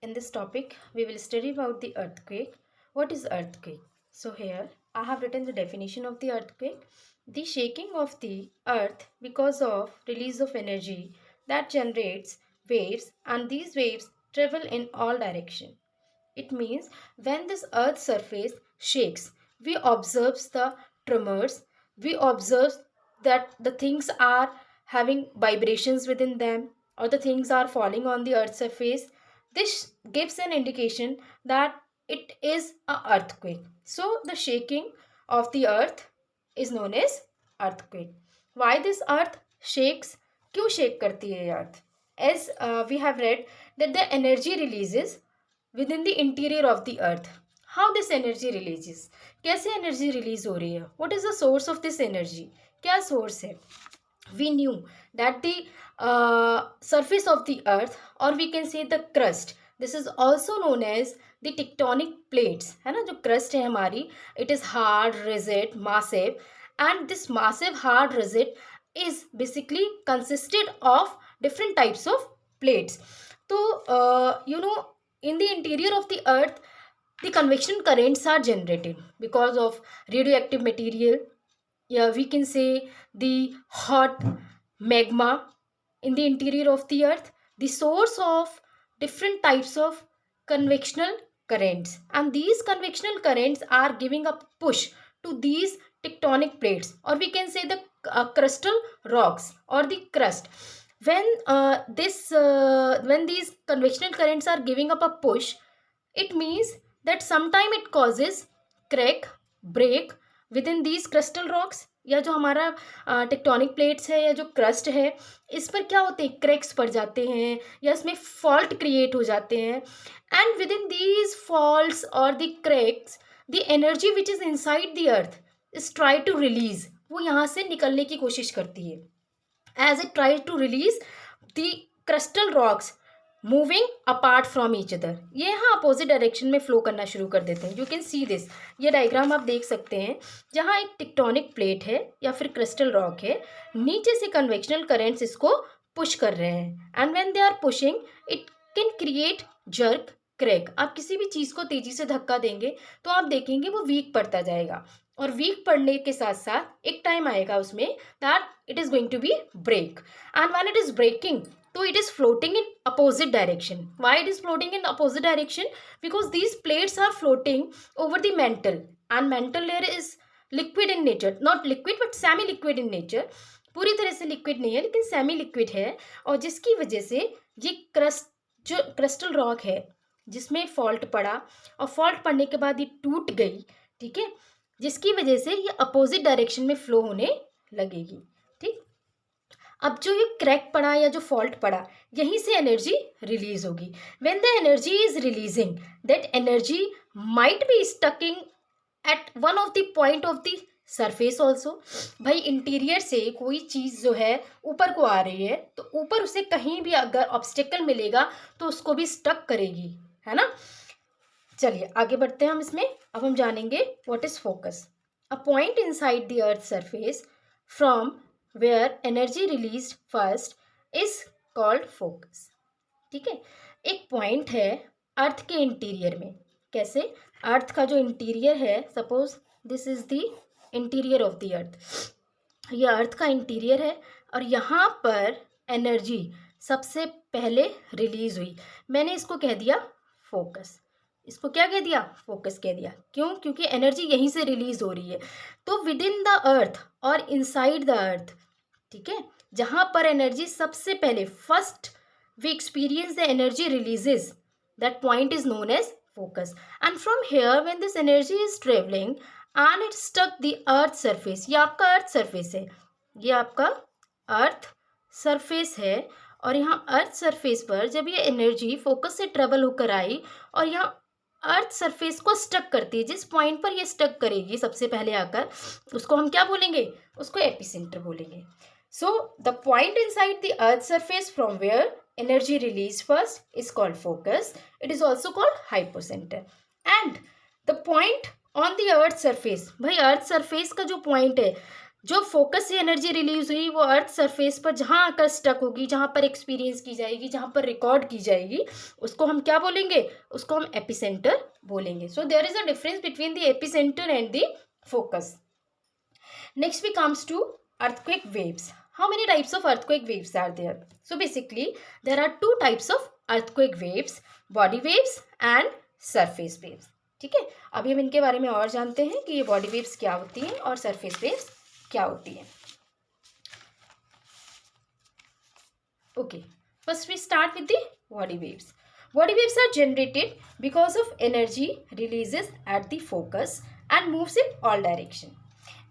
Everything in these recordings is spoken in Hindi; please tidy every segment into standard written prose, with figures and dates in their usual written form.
In this topic, we will study about the earthquake. What is earthquake? So here I have written the definition of the earthquake. The shaking of the earth because of release of energy that generates waves, and these waves travel in all direction. It means when this earth surface shakes, we observe the tremors, we observe that the things are having vibrations within them, or the things are falling on the earth surface. This gives an indication that it is a earthquake. So the shaking of the earth is known as earthquake. Why this earth shakes? क्यों shake करती है ये earth? As we have read that the energy releases within the interior of the earth. How this energy releases? कैसे energy release हो रही है? What is the source of this energy? क्या source है? We knew that the surface of the earth, or we can say the crust, this is also known as the tectonic plates, है ना? जो crust है हमारी, it is hard, rigid, massive, and this massive, hard, rigid is basically consisted of different types of plates. तो in the interior of the earth, the convection currents are generated because of radioactive material. Yeah, we can say the hot magma in the interior of the earth, the source of different types of convectional currents, and these convectional currents are giving a push to these tectonic plates, or we can say the crustal rocks or the crust. When these convectional currents are giving up a push, it means that sometime it causes crack, break within these crustal rocks, या जो हमारा टेक्टोनिक प्लेट्स है या जो क्रस्ट है, इस पर क्या होते हैं? क्रैक्स पड़ जाते हैं या इसमें फॉल्ट क्रिएट हो जाते हैं. And within these faults और the cracks, the energy which is inside the earth is try to release. वो यहाँ से निकलने की कोशिश करती है. as it tries to release the crystal rocks moving apart from each other. ये यहाँ अपोजिट डायरेक्शन में फ्लो करना शुरू कर देते हैं. You can see this. ये डायग्राम आप देख सकते हैं जहाँ एक टेक्टोनिक प्लेट है या फिर क्रिस्टल रॉक है, नीचे से कन्वेक्शनल करेंट्स इसको पुश कर रहे हैं. And when they are pushing, it can create jerk, crack. आप किसी भी चीज़ को तेज़ी से धक्का देंगे तो आप देखेंगे वो वीक पड़ता जाएगा, और वीक पड़ने के साथ साथ एक टाइम आएगा उसमें that it is going to be break. And when it is breaking, so it is floating in opposite direction. Why it is floating in opposite direction? Because these plates are floating over the mantle, and mantle layer is liquid in nature. Not liquid but semi liquid in nature. पूरी तरह से लिक्विड नहीं है लेकिन सेमी लिक्विड है, और जिसकी वजह से ये क्रस्ट, जो क्रिस्टल रॉक है जिसमें फॉल्ट पड़ा और फॉल्ट पड़ने के बाद ये टूट गई, ठीक है, जिसकी वजह से ये अपोजिट डायरेक्शन में फ्लो होने लगेगी. ठीक. अब जो ये क्रैक पड़ा या जो फॉल्ट पड़ा, यहीं से एनर्जी रिलीज होगी. When the energy is releasing, that energy might be stucking at one of the point of the surface also. भाई इंटीरियर से कोई चीज़ जो है ऊपर को आ रही है तो ऊपर उसे कहीं भी अगर ऑब्स्टेकल मिलेगा तो उसको भी स्टक करेगी, है ना. चलिए आगे बढ़ते हैं हम इसमें. अब हम जानेंगे what is focus. A point inside the earth surface from where energy released first is called focus. ठीक है. एक पॉइंट है अर्थ के इंटीरियर में. कैसे? अर्थ का जो इंटीरियर है, suppose this is the interior of the earth. ये अर्थ का इंटीरियर है और यहाँ पर एनर्जी सबसे पहले रिलीज हुई. मैंने इसको कह दिया फोकस. इसको क्या कह दिया? फोकस कह दिया. क्यों? क्योंकि एनर्जी यहीं से रिलीज हो रही है. तो विद इन द अर्थ और इनसाइड द अर्थ, ठीक है, जहां पर एनर्जी सबसे पहले first we experience the energy releases, that point is known as focus. And from here when this energy is travelling and it stuck the earth surface. ये आपका अर्थ सरफेस है, ये आपका अर्थ सरफेस है, और यहाँ अर्थ सरफेस पर जब ये एनर्जी फोकस से ट्रेवल होकर आई और यहाँ अर्थ सरफेस को स्टक करती है, जिस पॉइंट पर ये स्टक करेगी सबसे पहले आकर, उसको हम क्या बोलेंगे? उसको एपिसेंटर बोलेंगे. So the point inside the earth surface from where energy released first is called focus. It is also called hypocenter. And the point on the earth surface, भाई अर्थ सरफेस का जो पॉइंट है जो फोकस से एनर्जी रिलीज हुई वो अर्थ सरफेस पर जहाँ आकर स्टक होगी, जहाँ पर एक्सपीरियंस की जाएगी, जहाँ पर रिकॉर्ड की जाएगी, उसको हम क्या बोलेंगे? उसको हम एपिसेंटर बोलेंगे. So there is a difference between the epicentre and the focus. Next we comes to earthquake waves. How many types of earthquake waves are there? So basically there are two types of earthquake waves, body waves and surface waves. ठीक है, अभी हम इनके बारे में और जानते हैं कि ये बॉडी वेव्स क्या होती हैं और सरफेस वेव्स क्या होती हैं. Okay, first we start with the body waves. Body waves are generated because of energy releases at the focus and moves in all direction.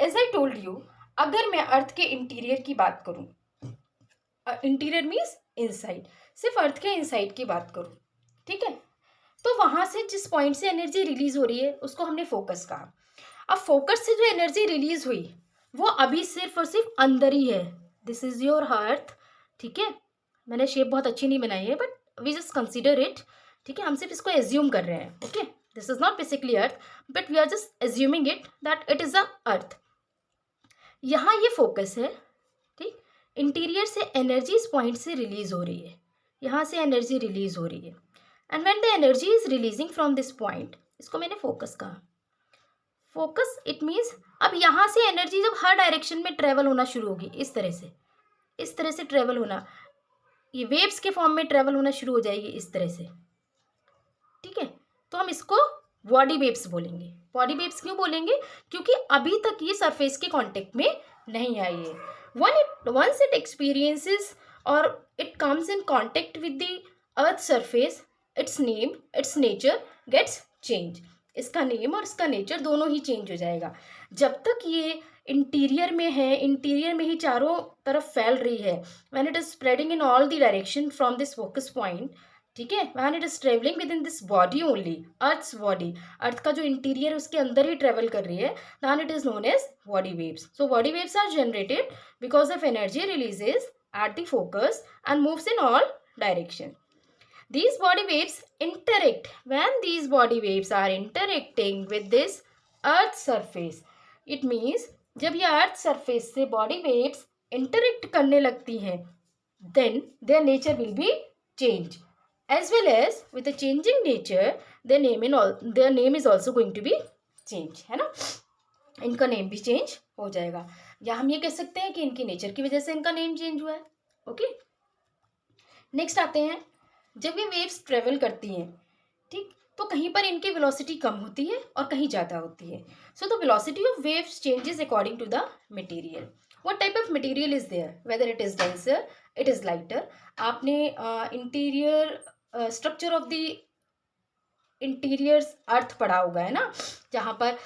As I told you, अगर मैं अर्थ के इंटीरियर की बात करूं, इंटीरियर मीन्स इनसाइड, सिर्फ अर्थ के इनसाइड की बात करूं, ठीक है, तो वहां से जिस पॉइंट से एनर्जी रिलीज हो रही है उसको हमने फोकस कहा. अब फोकस से जो एनर्जी रिलीज हुई वो अभी सिर्फ और सिर्फ अंदर ही है. This is your earth. ठीक है, मैंने शेप बहुत अच्छी नहीं बनाई है but we just consider it. ठीक है, हम सिर्फ इसको एज्यूम कर रहे हैं. Okay, this is not basically earth but we are just assuming it that it is a earth. यहाँ ये फोकस है. ठीक, इंटीरियर से एनर्जी इस पॉइंट से रिलीज हो रही है, यहाँ से एनर्जी रिलीज हो रही है and when the energy is releasing from this point, इसको मैंने फोकस कहा. फोकस इट मीन्स अब यहाँ से एनर्जी जब हर डायरेक्शन में ट्रेवल होना शुरू होगी, इस तरह से ट्रेवल होना, ये वेव्स के फॉर्म में ट्रेवल होना शुरू हो जाएगी इस तरह से. ठीक है, तो हम इसको बॉडी वेव्स बोलेंगे. बॉडी वेव्स क्यों बोलेंगे? क्योंकि अभी तक ये सरफेस के कांटेक्ट में नहीं आई है. once it experiences or it comes in contact with the earth surface, its name, its nature gets changed. इसका नेम और इसका नेचर दोनों ही चेंज हो जाएगा. जब तक ये इंटीरियर में है, इंटीरियर में ही चारों तरफ फैल रही है, when it is spreading in all the direction from this focus point, ठीक है, when it is travelling within this body only, earth's body, earth का जो इंटीरियर उसके अंदर ही ट्रेवल कर रही है, then it is known as body waves. So body waves are generated because of energy releases at the focus and moves in all direction. These body waves interact. When these body waves are interacting with this earth surface, it means जब ये अर्थ सरफेस से बॉडी वेव्स इंटरेक्ट करने लगती हैं, then their nature will be changed. As well as with the changing nature, their name is also going to be changed. है ना, इनका नेम भी चेंज हो जाएगा, या हम ये कह सकते हैं कि इनकी नेचर की वजह से इनका नेम चेंज हुआ है. ओके, नेक्स्ट आते हैं, जब ये वेव्स ट्रेवल करती हैं, ठीक, तो कहीं पर इनकी वेलोसिटी कम होती है और कहीं ज़्यादा होती है. So the velocity of waves changes according to the material. What type of material is there, whether it is denser, it is lighter. आपने interior structure of the interior earth पढ़ा होगा, है ना, जहाँ पर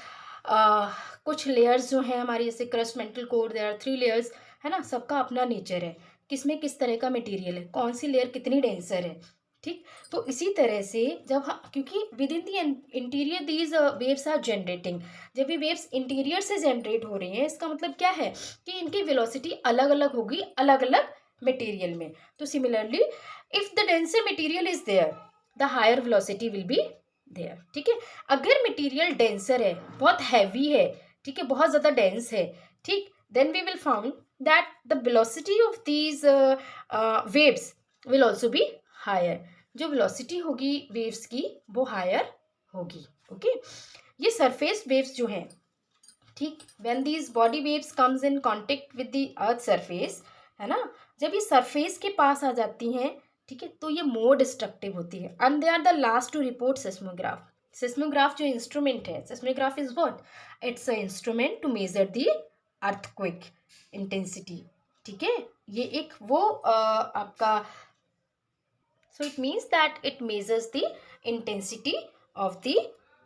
कुछ लेयर्स जो हैं हमारी, जैसे crust, mantle core, there are 3 layers, है ना, सबका अपना नेचर है, किसमें किस तरह का मटेरियल है, कौन सी लेयर कितनी डेंसर है. ठीक, तो इसी तरह से जब क्योंकि within the interior these waves are generating, जब ये वेव्स इंटीरियर से जनरेट हो रही हैं, इसका मतलब क्या है कि इनकी वेलोसिटी अलग अलग होगी अलग अलग मटेरियल में. तो similarly if the denser material is there, the higher velocity will be there. ठीक है, अगर मटेरियल डेंसर है, बहुत हैवी है, ठीक है, बहुत ज़्यादा डेंस है, ठीक, then we will found that the velocity of these waves will also be higher. जो velocity होगी waves की वो higher होगी. ओके, ये surface waves जो हैं, ठीक, when these body waves comes in contact with the earth surface, है ना, जब ये surface के पास आ जाती हैं, ठीक है, तो ये more destructive होती है and they are the last to report seismograph. seismograph जो इंस्ट्रूमेंट है, seismograph is what? It's a instrument to measure the earthquake intensity. ठीक है, ये एक वो आपका, so it means that it measures the intensity of the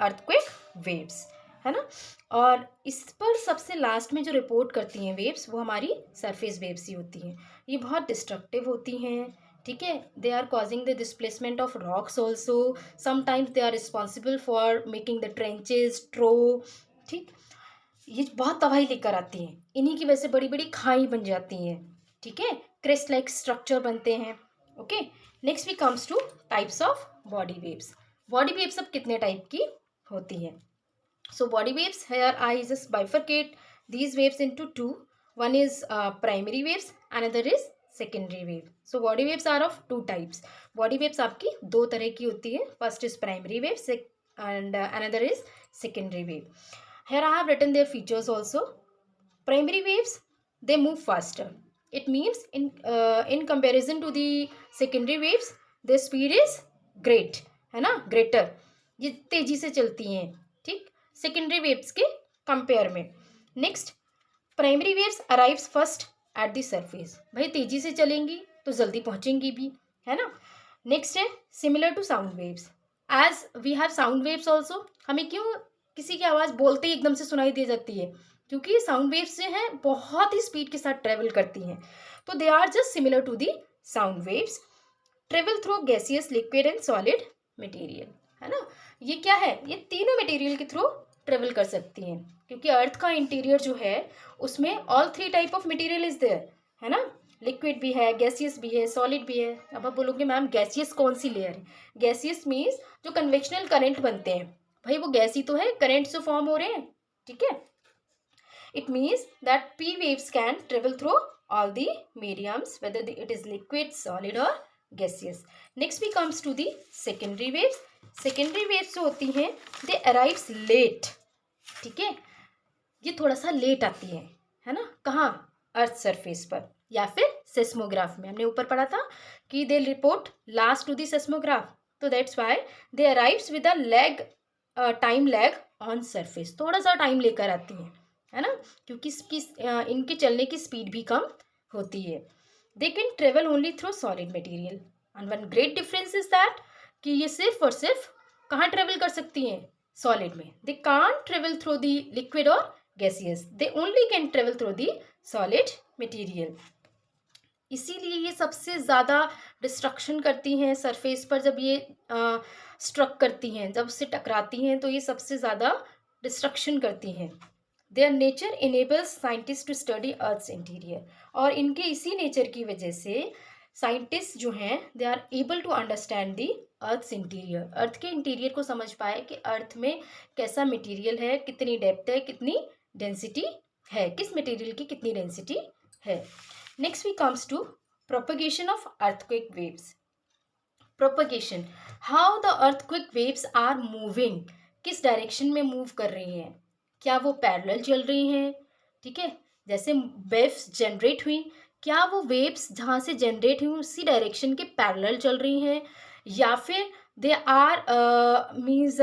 earthquake waves, है ना. और इस पर सबसे लास्ट में जो रिपोर्ट करती हैं वेव्स, वो हमारी सरफेस वेव्स ही होती हैं. ये बहुत डिस्ट्रक्टिव होती हैं. ठीक है, they are causing the displacement of rocks also. Sometimes they are responsible for making the trenches, trough. ठीक, ये बहुत तबाही लेकर आती हैं, इन्हीं की वजह से बड़ी बड़ी खाई बन जाती हैं. ठीक है, क्रेस्ट लाइक स्ट्रक्चर बनते हैं. Okay, next we comes to types of body waves. Body waves अब कितने टाइप की होती हैं? So body waves, here I just bifurcate these waves into 2. One is primary waves, another is secondary wave. So body waves are of two types. Body waves आपकी दो तरह की होती है. First is primary wave and another is secondary wave. Here I have written their features also. Primary waves, they move faster. It means in comparison to the secondary waves, their speed is great, है ना, greater. ये तेजी से चलती हैं, ठीक, secondary waves के compare में. Next, primary waves arrives first at the surface. भाई तेजी से चलेंगी तो जल्दी पहुंचेंगी भी, है ना. नेक्स्ट है similar to sound waves. As we have sound waves also. हमें क्यों किसी की आवाज़ बोलते ही एकदम से सुनाई दे जाती है? क्योंकि साउंड वेव्स जो हैं बहुत ही स्पीड के साथ ट्रेवल करती हैं. तो they are just similar to the sound waves. Travel through gaseous, liquid and solid material, है ना. ये क्या है? ये तीनों मटेरियल के थ्रू ट्रेवल कर सकती हैं, क्योंकि अर्थ का इंटीरियर जो है उसमें all three type of material is there, है ना. लिक्विड भी है, गैसियस भी है, सॉलिड भी है. अब आप बोलोगे मैम गैसियस कौन सी लेयर है? गैसियस मीन्स जो कन्वेक्शनल करंट बनते हैं. भाई वो गैस ही तो है, करंट से फॉर्म हो रहे हैं, ठीक है. It means that P waves can travel through all the mediums whether it is liquid, solid और gaseous. Next we comes to the secondary waves. Secondary waves जो होती हैं दे अराइव्स लेट, ठीक है. ये थोड़ा सा लेट आती है ना. कहाँ? अर्थ सरफेस पर या फिर सेस्मोग्राफ में. हमने ऊपर पढ़ा था कि they report last to the seismograph. तो that's why they arrives with a lag, time lag on surface. थोड़ा सा टाइम लेकर आती है ना, क्योंकि इनके चलने की स्पीड भी कम होती है. They can travel only through solid material. And one great difference is that कि ये सिर्फ और सिर्फ कहाँ ट्रेवल कर सकती हैं? सॉलिड में. They can't travel through the liquid और gaseous. They only can travel through the solid material. इसीलिए ये सबसे ज़्यादा डिस्ट्रक्शन करती हैं सरफेस पर. जब ये स्ट्रक करती हैं, जब उससे टकराती हैं, तो ये सबसे ज़्यादा डिस्ट्रक्शन करती हैं. Their nature enables scientist to study earth's interior. और इनके इसी नेचर की वजह से साइंटिस्ट जो हैं they are able to understand the earth's interior. Earth के इंटीरियर को समझ पाए कि अर्थ में कैसा मटेरियल है, कितनी डेप्थ है, कितनी डेंसिटी है, किस मटेरियल की कितनी डेंसिटी है. Next we comes to propagation of earthquake waves. Propagation, how the earthquake waves are moving. किस डायरेक्शन में मूव कर रही हैं? क्या वो पैरेलल चल रही हैं? ठीक है, जैसे वेव्स जनरेट हुई, क्या वो वेव्स जहाँ से जनरेट हुई उसी डायरेक्शन के पैरेलल चल रही हैं, या फिर they are means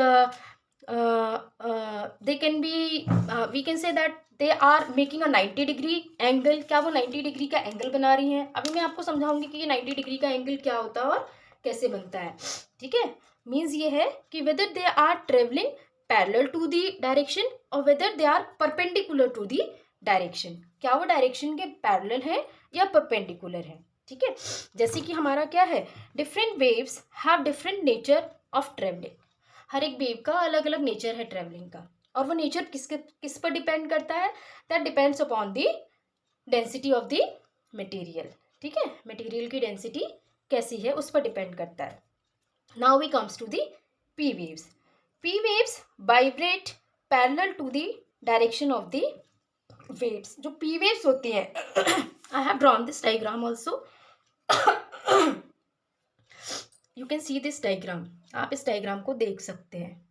they can be, we can say that they are making a 90 degree angle. क्या वो 90 डिग्री का एंगल बना रही हैं? अभी मैं आपको समझाऊंगी कि ये 90 डिग्री का एंगल क्या होता है और कैसे बनता है, ठीक है. मीन्स ये है कि whether they are travelling parallel to the direction और whether they are perpendicular to the direction. क्या वो डायरेक्शन के पैरेलल है या परपेंडिकुलर है, ठीक है. जैसे कि हमारा क्या है, different waves have different nature of travelling. हर एक वेव का अलग अलग नेचर है ट्रेवलिंग का, और वो नेचर किस पर डिपेंड करता है? That depends upon the density of the material, ठीक है. मटेरियल की डेंसिटी कैसी है उस पर डिपेंड करता है. Now we comes to the P waves. P waves vibrate parallel to the direction of the waves. जो पी वेव्स होती हैं, I have drawn this diagram also. You can see this diagram. आप इस डायग्राम को देख सकते हैं.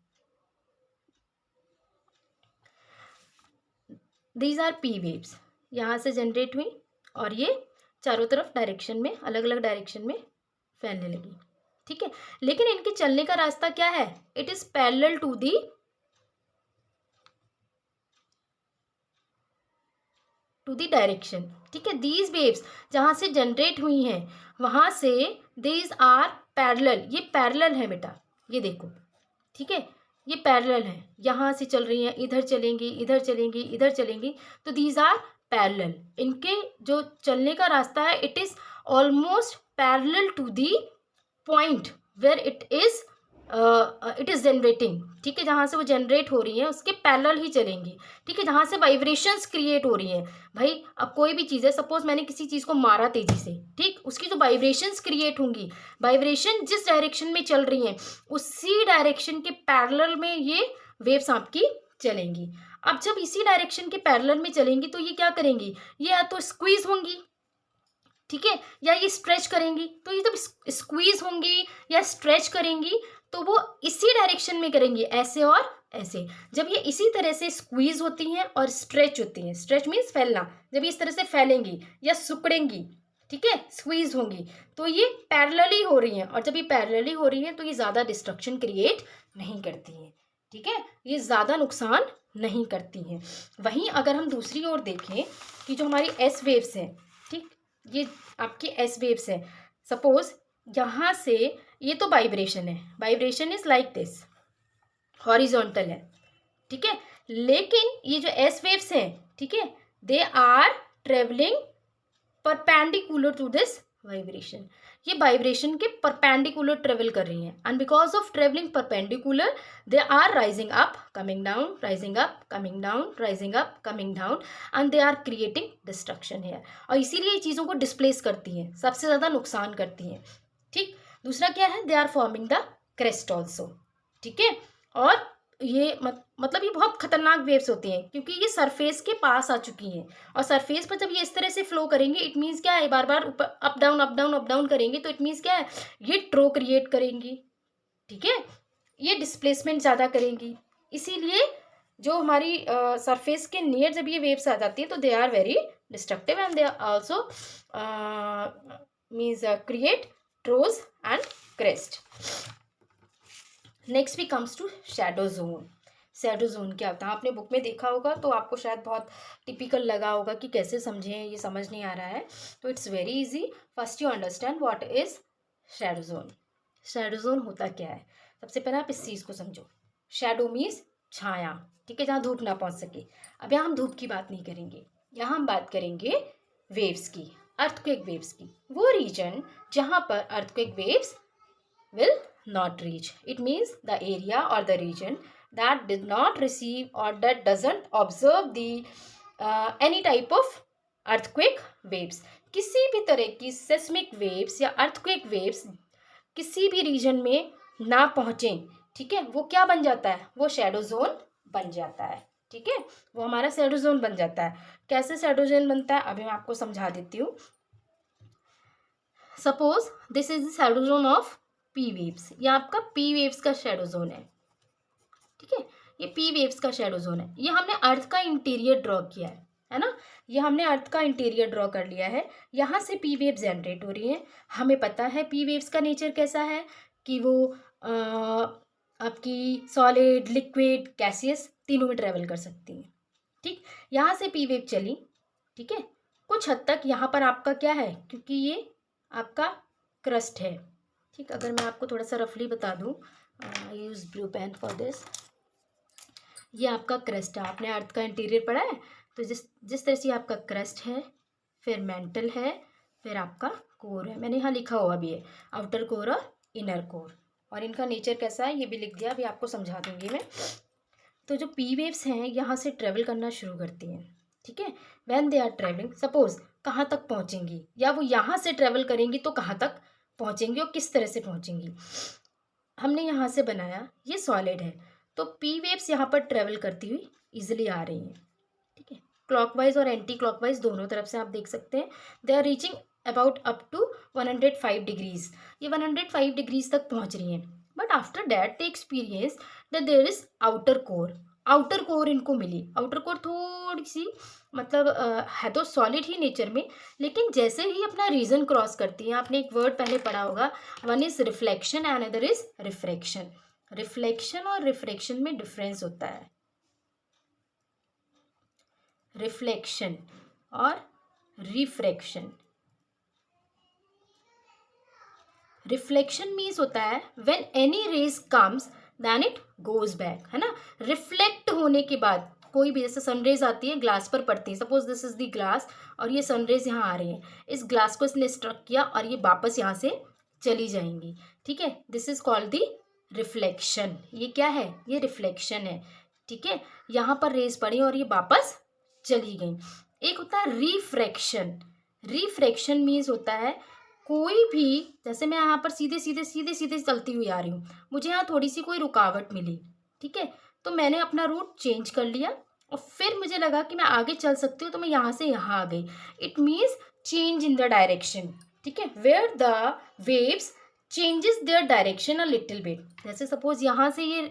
These are P waves. यहाँ से जनरेट हुई और ये चारों तरफ डायरेक्शन में, अलग अलग डायरेक्शन में फैलने लगी, ठीक है. लेकिन इनके चलने का रास्ता क्या है? It is parallel to the direction, ठीक है. दीज वेव्स जहाँ से जनरेट हुई हैं वहाँ से दीज आर पैरेलल. ये पैरेलल है बेटा, ये देखो, ठीक है. ये पैरेलल है, यहाँ से चल रही हैं, इधर चलेंगी, इधर चलेंगी, इधर चलेंगी, तो दीज आर पैरेलल. इनके जो चलने का रास्ता है it is almost parallel to the point where it is generating, ठीक है. जहाँ से वो जनरेट हो रही है उसके पैरेलल ही चलेंगी, ठीक है. जहाँ से वाइब्रेशंस क्रिएट हो रही हैं. भाई अब कोई भी चीज़ है, सपोज मैंने किसी चीज़ को मारा तेजी से, ठीक, उसकी जो वाइब्रेशंस क्रिएट होंगी, वाइब्रेशन जिस डायरेक्शन में चल रही हैं उसी डायरेक्शन के पैरेलल में ये वेव्स आपकी चलेंगी. अब जब इसी डायरेक्शन के पैरेलल में चलेंगी तो ये क्या करेंगी, ये या तो स्क्वीज होंगी, ठीक है, या ये स्ट्रेच करेंगी। तो ये जब स्क्वीज होंगी या स्ट्रेच करेंगी तो वो इसी डायरेक्शन में करेंगी, ऐसे और ऐसे। जब ये इसी तरह से स्क्वीज होती हैं और स्ट्रेच होती हैं, स्ट्रेच मीन्स फैलना, जब ये इस तरह से फैलेंगी या सिकुड़ेंगी, ठीक है, स्क्वीज होंगी, तो ये पैरेलली हो रही हैं। और जब ये पैरेलली हो रही हैं तो ये ज़्यादा डिस्ट्रक्शन क्रिएट नहीं करती हैं, ठीक है, ये ज़्यादा नुकसान नहीं करती हैं। वहीं अगर हम दूसरी ओर देखें कि जो हमारी एस वेव्स हैं, ठीक, ये आपकी एस वेव्स है, सपोज यहाँ से, ये तो वाइब्रेशन है, vibration is like this, horizontal है, ठीक है, लेकिन ये जो एस वेव्स हैं, ठीक है, they are travelling perpendicular to this vibration. ये वाइब्रेशन के परपेंडिकुलर ट्रेवल कर रही हैं, and because of travelling perpendicular they are rising up coming down, rising up coming down, rising up coming down, and they are creating destruction है। और इसीलिए ये चीज़ों को डिस्प्लेस करती हैं, सबसे ज़्यादा नुकसान करती हैं, ठीक। दूसरा क्या है, they are forming the crest also, ठीक है। और ये मतलब ये बहुत खतरनाक वेव्स होती हैं क्योंकि ये सरफेस के पास आ चुकी हैं, और सरफेस पर जब ये इस तरह से फ्लो करेंगे, इट मीन्स क्या है, बार बार ऊपर up down up down up down करेंगे, तो इट मीन्स क्या है, ये ट्रो क्रिएट करेंगी, ठीक है, ये डिस्प्लेसमेंट ज़्यादा करेंगी। इसीलिए जो हमारी सरफेस के नियर जब ये वेव्स आ जाती है तो they are very destructive, and they are also means create troughs and crest. Next भी comes to shadow zone. Shadow zone क्या होता है, आपने बुक में देखा होगा तो आपको शायद बहुत टिपिकल लगा होगा कि कैसे समझें, ये समझ नहीं आ रहा है, तो it's very easy. First you understand what is shadow zone. Shadow zone होता क्या है, सबसे पहले आप इस चीज़ को समझो। शैडो मीन्स छाया, ठीक है, जहाँ धूप ना पहुँच सके। अब यहाँ हम धूप की बात नहीं करेंगे, यहाँ हम बात करेंगे वेव्स की, अर्थक्वेक वेव्स की। वो रीजन जहाँ पर earthquake waves will not reach. It means the area or the region that did not receive or that doesn't observe the any type of earthquake waves. किसी भी तरह की seismic waves या earthquake waves किसी भी रीजन में ना पहुँचें, ठीक है, वो क्या बन जाता है, वो शैडो जोन बन जाता है, ठीक है, वो हमारा शैडो जोन बन जाता है। कैसे शैडो जोन बनता है अभी मैं आपको समझा देती हूँ। Suppose this is the shadow zone of P waves, ये आपका पी वेव्स का शैडो जोन है, ठीक है, ये पी वेव्स का शैडो जोन है। ये हमने अर्थ का इंटीरियर ड्रॉ किया है ना, ये हमने अर्थ का इंटीरियर ड्रॉ कर लिया है। यहाँ से पी वेव जनरेट हो रही है। हमें पता है पी वेव्स का नेचर कैसा है कि वो आपकी सॉलिड, लिक्विड, गैसियस तीनों में ट्रेवल कर सकती हैं, ठीक। यहाँ से पी वेव चली, ठीक है, कुछ हद तक यहाँ पर आपका क्या है, क्योंकि ये आपका क्रस्ट है, ठीक। अगर मैं आपको थोड़ा सा रफली बता दूँ, use blue pen for this, ये आपका क्रस्ट है। आपने अर्थ का इंटीरियर पढ़ा है, तो जिस तरह से आपका क्रस्ट है, फिर मेंटल है, फिर आपका कोर है। मैंने यहाँ लिखा हुआ भी है आउटर कोर और इनर कोर, और इनका नेचर कैसा है ये भी लिख दिया, अभी आपको समझा दूंगी मैं। तो जो पी वेव्स हैं यहाँ से ट्रेवल करना शुरू करती हैं, ठीक है। When they are travelling, suppose कहाँ तक पहुँचेंगी, या वो यहाँ से ट्रेवल करेंगी तो कहाँ तक पहुँचेंगी और किस तरह से पहुँचेंगी। हमने यहाँ से बनाया, ये सॉलिड है, तो पी वेव्स यहाँ पर ट्रेवल करती हुई इजीली आ रही हैं, ठीक है, क्लॉकवाइज और एंटी क्लॉकवाइज दोनों तरफ से आप देख सकते हैं। They are reaching about up to 105 degrees, ये 105 डिग्रीज तक पहुँच रही हैं। But after that they experience that there is outer core, outer core इनको मिली। आउटर कोर थोड़ी सी मतलब है तो सॉलिड ही नेचर में, लेकिन जैसे ही अपना रीजन क्रॉस करती है, आपने एक वर्ड पहले पढ़ा होगा, one is reflection and other is refraction. Reflection और रिफ्रैक्शन में डिफरेंस होता है। रिफ्लेक्शन और रिफ्रैक्शन, रिफ्लेक्शन मीन्स होता है when any rays comes then it goes back, है ना। रिफ्लेक्ट होने के बाद कोई भी, जैसे सनरेज आती है ग्लास पर पड़ती है, suppose this is the glass और ये सनरेज यहाँ आ रही है, इस ग्लास को इसने स्ट्रक किया और ये वापस यहाँ से चली जाएंगी, ठीक है, this is called the reflection. ये क्या है, ये रिफ्लेक्शन है, ठीक है। यहाँ पर रेज पड़ी और ये वापस चली गई। एक होता है रिफ्रैक्शन। रिफ्रैक्शन मीन्स होता है कोई भी, जैसे मैं यहाँ पर सीधे सीधे सीधे सीधे चलती हुई आ रही हूँ, मुझे यहाँ थोड़ी सी कोई रुकावट मिली, ठीक है, तो मैंने अपना रूट चेंज कर लिया और फिर मुझे लगा कि मैं आगे चल सकती हूँ, तो मैं यहाँ से यहाँ आ गई। It means change in the direction, ठीक है, where the waves changes their direction a little bit. जैसे सपोज यहाँ से ये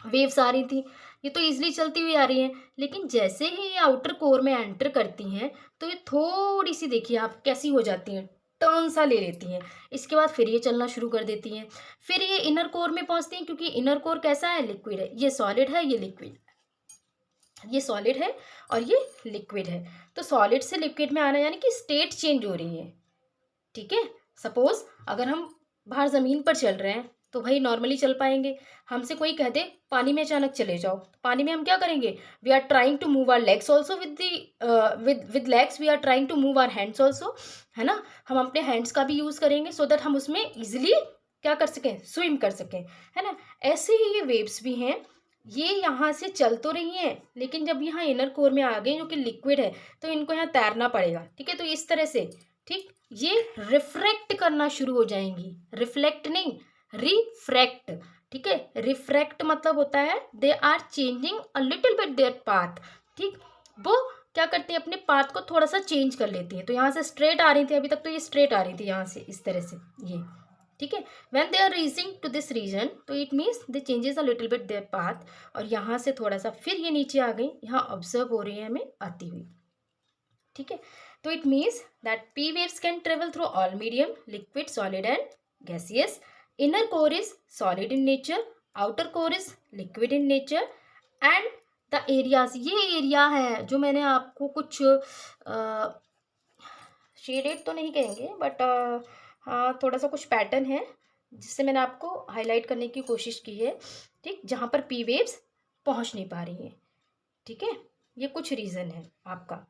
वेव्स आ रही थी, ये तो इजीली चलती हुई आ रही हैं, लेकिन जैसे ही ये आउटर कोर में एंटर करती हैं तो ये थोड़ी सी, देखिए आप कैसी हो जाती हैं, टर्न सा ले लेती हैं। इसके बाद फिर ये चलना शुरू कर देती हैं, फिर ये इनर कोर में पहुंचती हैं, क्योंकि इनर कोर कैसा है, लिक्विड है, ये सॉलिड है, ये लिक्विड, ये सॉलिड है और ये लिक्विड है। तो सॉलिड से लिक्विड में आना यानी कि स्टेट चेंज हो रही है, ठीक है। सपोज अगर हम बाहर ज़मीन पर चल रहे हैं तो भाई नॉर्मली चल पाएंगे। हमसे कोई कह दे पानी में अचानक चले जाओ, तो पानी में हम क्या करेंगे, we are trying to move our legs also with the with legs we are trying to move our hands also, है ना। हम अपने हैंड्स का भी यूज़ करेंगे सो दैट हम उसमें इजिली क्या कर सकें, स्विम कर सकें, है ना। ऐसे ही ये वेव्स भी हैं, ये यहाँ से चल तो रही हैं, लेकिन जब यहाँ इनर कोर में आ गई जो कि लिक्विड है, तो इनको यहाँ तैरना पड़ेगा, ठीक है। तो इस तरह से, ठीक, ये रिफ्रैक्ट करना शुरू हो जाएंगी, रिफ्लेक्ट नहीं, रिफ्रैक्ट, ठीक है। रिफ्रैक्ट मतलब होता है they are changing a little bit their path, ठीक। वो क्या करते हैं, अपने पाथ को थोड़ा सा चेंज कर लेती हैं। तो यहाँ से स्ट्रेट आ रही थी, अभी तक तो ये स्ट्रेट आ रही थी यहाँ से इस तरह से, ये, ठीक है। When they are reaching to this region, तो it means they changes a little bit their path, और यहाँ से थोड़ा सा फिर ये नीचे आ गई, यहाँ ऑब्जर्व हो रही है हमें आती हुई, ठीक है। तो it means that P waves can travel through all medium, liquid, solid and gaseous. Inner core is solid in nature, outer core is liquid in nature, and the areas, ये एरिया है जो मैंने आपको कुछ शेडेड तो नहीं कहेंगे बट हाँ थोड़ा सा कुछ पैटर्न है जिससे मैंने आपको हाईलाइट करने की कोशिश की है, ठीक, जहाँ पर पी वेव्स पहुँच नहीं पा रही हैं, ठीक है। ये कुछ रीज़न है आपका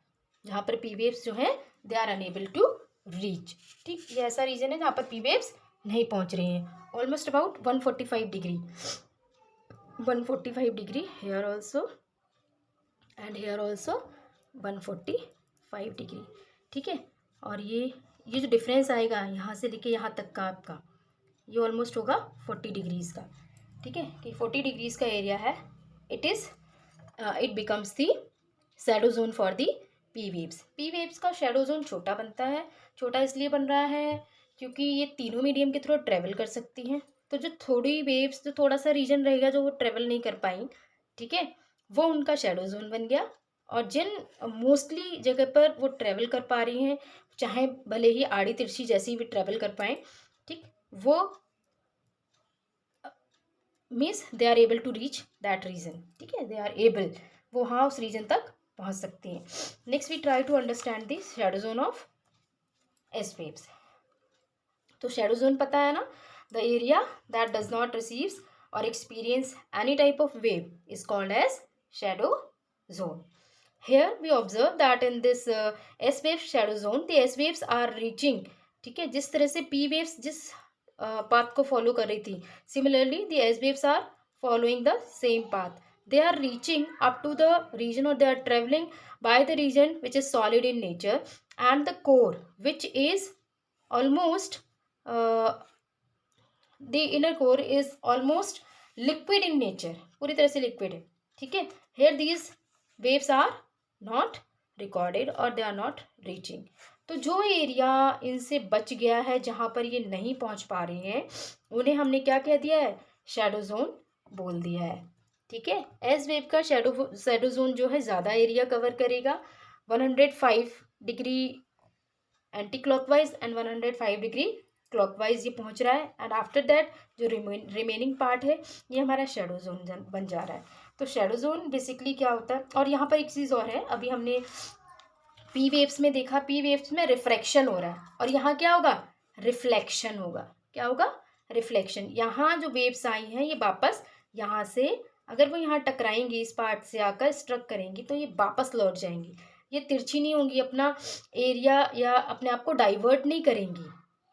जहाँ पर पी वेव्स जो है they are unable to reach, ठीक। ये ऐसा रीजन है जहाँ पर पी वेव्स नहीं पहुँच रही हैं। Almost about 145 degree, 145 degree here also and here also 145 degree, ठीक है। और ये जो डिफरेंस आएगा यहाँ से लेके यहाँ तक का आपका, ये ऑलमोस्ट होगा 40 डिग्रीज़ का, ठीक है। कि 40 डिग्रीज़ का एरिया है, it becomes the shadow zone for the P waves. P waves का शैडो जोन छोटा बनता है, छोटा इसलिए बन रहा है क्योंकि ये तीनों मीडियम के थ्रू ट्रेवल कर सकती हैं। तो जो थोड़ी वेव्स, जो थोड़ा सा रीजन रहेगा जो वो ट्रेवल नहीं कर पाई, ठीक है, वो उनका शैडो जोन बन गया। और जिन मोस्टली जगह पर वो ट्रेवल कर पा रही हैं, चाहे भले ही आड़ी तिरछी जैसी भी ट्रेवल कर पाएँ, ठीक, वो means they are able to reach that region, ठीक है, दे आर एबल, वो हाँ उस रीजन तक पहुंच सकती हैं। Next we try to understand the shadow zone of S waves. तो शैडो जोन पता है ना, the area that does not receives और experience any type of wave is called as shadow zone. Here we observe that in this S wave shadow zone, the S waves are reaching, ठीक है, जिस तरह से P waves जिस path को follow कर रही थी, similarly the S waves are following the same path. They are reaching up to the region, or they are traveling by the region which is solid in nature, and the core which is almost the inner core is almost liquid in nature, पूरी तरह से liquid है, ठीक है। Here these waves are not recorded और दे आर नॉट रीचिंग। तो जो एरिया इनसे बच गया है जहाँ पर ये नहीं पहुँच पा रही हैं, उन्हें हमने क्या कह दिया है, शैडो जोन बोल दिया है, ठीक है। एस वेव का शैडो जोन जो है ज़्यादा एरिया कवर करेगा, 105 degree anti clockwise and 105 degree clockwise ये पहुंच रहा है, एंड आफ्टर दैट जो रिमेनिंग पार्ट है ये हमारा शैडो जोन बन जा रहा है। तो शैडो जोन बेसिकली क्या होता है, और यहाँ पर एक चीज़ और है, अभी हमने पी वेव्स में देखा, पी वेव्स में रिफ्रैक्शन हो रहा है, और यहाँ क्या होगा, रिफ्लेक्शन होगा। क्या होगा, रिफ्लेक्शन। यहाँ जो वेव्स आई हैं ये वापस यहाँ से, अगर वो यहाँ टकराएंगी, इस पार्ट से आकर स्ट्रक करेंगी, तो ये वापस लौट जाएंगी, ये तिरछी नहीं होंगी, अपना एरिया या अपने आप को डाइवर्ट नहीं करेंगी,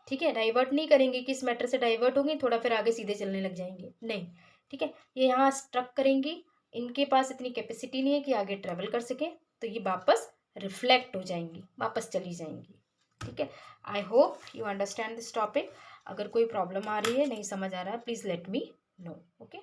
ठीक है। डाइवर्ट नहीं करेंगे कि इस मैटर से डाइवर्ट होंगी थोड़ा फिर आगे सीधे चलने लग जाएंगे, नहीं, ठीक है। ये यहाँ स्ट्रक करेंगी, इनके पास इतनी कैपेसिटी नहीं है कि आगे ट्रेवल कर सकें, तो ये वापस रिफ्लेक्ट हो जाएंगी, वापस चली जाएंगी, ठीक है। I hope you understand this topic. अगर कोई प्रॉब्लम आ रही है, नहीं समझ आ रहा है, please let me know, okay.